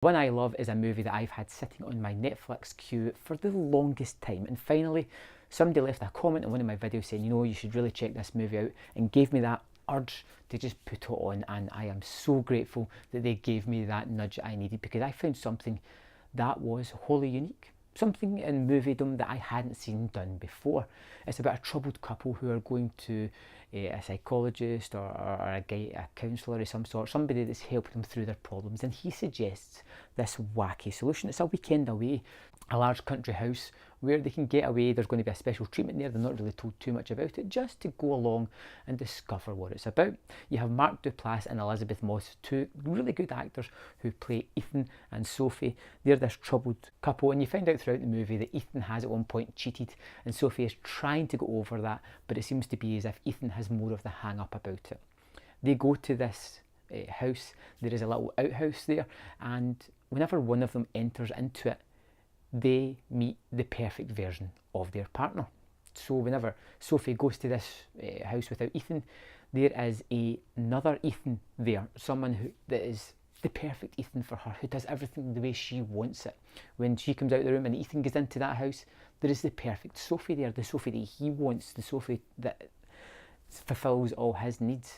One I Love is a movie that I've had sitting on my Netflix queue for the longest time, and finally somebody left a comment on one of my videos saying, you know, you should really check this movie out, and gave me that urge to just put it on, and I am so grateful that they gave me that nudge I needed, because I found something that was wholly unique. Something in moviedom that I hadn't seen done before. It's about a troubled couple who are going to a psychologist or a counsellor of some sort, somebody that's helping them through their problems, and he suggests this wacky solution. It's a weekend away, a large country house where they can get away. There's going to be a special treatment there. They're not really told too much about it, just to go along and discover what it's about. You have Mark Duplass and Elizabeth Moss, two really good actors who play Ethan and Sophie. They're this troubled couple, and you find out throughout the movie that Ethan has at one point cheated, and Sophie is trying to go over that, but it seems to be as if Ethan has more of the hang up about it. They go to this house. There is a little outhouse there, and whenever one of them enters into it, they meet the perfect version of their partner. So whenever Sophie goes to this house without Ethan, there is another Ethan there, someone that is the perfect Ethan for her, who does everything the way she wants it. When she comes out of the room and Ethan goes into that house, there is the perfect Sophie there, the Sophie that he wants, the Sophie that fulfills all his needs.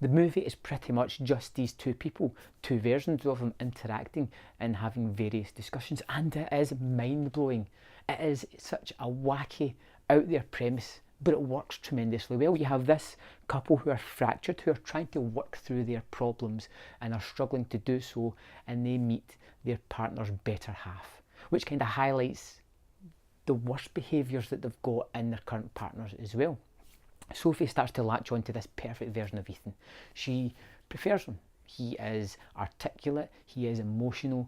The movie is pretty much just these two people, two versions of them interacting and having various discussions, and it is mind-blowing. It is such a wacky, out there premise, but it works tremendously well. You have this couple who are fractured, who are trying to work through their problems and are struggling to do so, and they meet their partner's better half, which kind of highlights the worst behaviours that they've got in their current partners as well. Sophie starts to latch on to this perfect version of Ethan. She prefers him. He is articulate, he is emotional,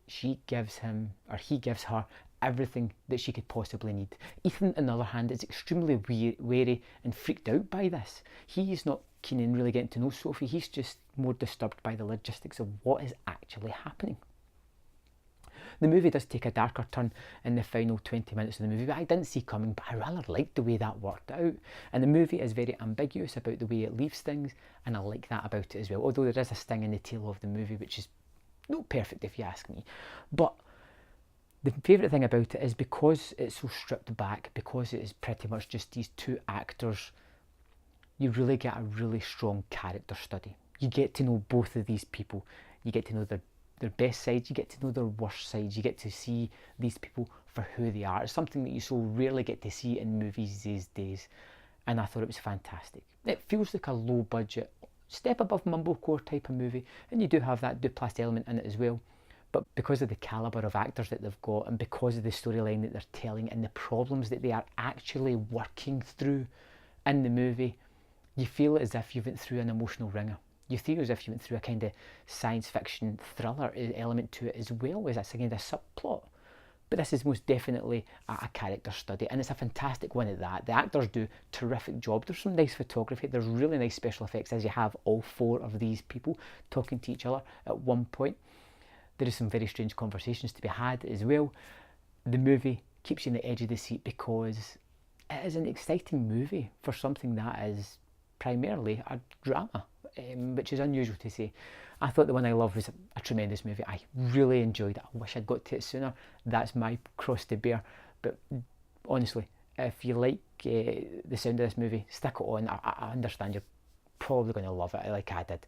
she gives him, or he gives her, everything that she could possibly need. Ethan, on the other hand, is extremely wary and freaked out by this. He's not keen in really getting to know Sophie, he's just more disturbed by the logistics of what is actually happening. The movie does take a darker turn in the final 20 minutes of the movie, but I didn't see coming, but I rather liked the way that worked out. And the movie is very ambiguous about the way it leaves things, and I like that about it as well, although there is a sting in the tail of the movie, which is not perfect if you ask me. But the favourite thing about it is because it's so stripped back, because it is pretty much just these two actors, you really get a really strong character study. You get to know both of these people. You get to know their best sides, you get to know their worst sides, you get to see these people for who they are. It's something that you so rarely get to see in movies these days, and I thought it was fantastic. It feels like a low budget, step above mumblecore type of movie, and you do have that Duplass element in it as well, but because of the calibre of actors that they've got, and because of the storyline that they're telling and the problems that they are actually working through in the movie, you feel as if you went through an emotional wringer. You feel as if you went through a kind of science fiction thriller element to it, as well as a kind of subplot. But this is most definitely a character study, and it's a fantastic one at that. The actors do a terrific job. There's some nice photography, there's really nice special effects, as you have all four of these people talking to each other at one point. There is some very strange conversations to be had as well. The movie keeps you on the edge of the seat because it is an exciting movie for something that is primarily a drama, which is unusual to say. I thought The One I Love was a tremendous movie. I really enjoyed it. I wish I'd got to it sooner. That's my cross to bear. But honestly, if you like the sound of this movie, stick it on. I understand you're probably going to love it like I did.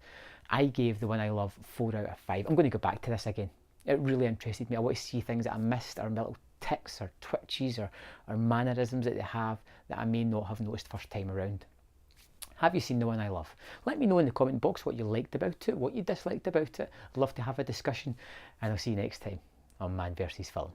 I gave The One I Love 4 out of 5. I'm going to go back to this again. It really interested me. I want to see things that I missed, or little tics or twitches or mannerisms that they have that I may not have noticed first time around. Have you seen The One I Love? Let me know in the comment box what you liked about it, what you disliked about it. I'd love to have a discussion, and I'll see you next time on Man vs Film.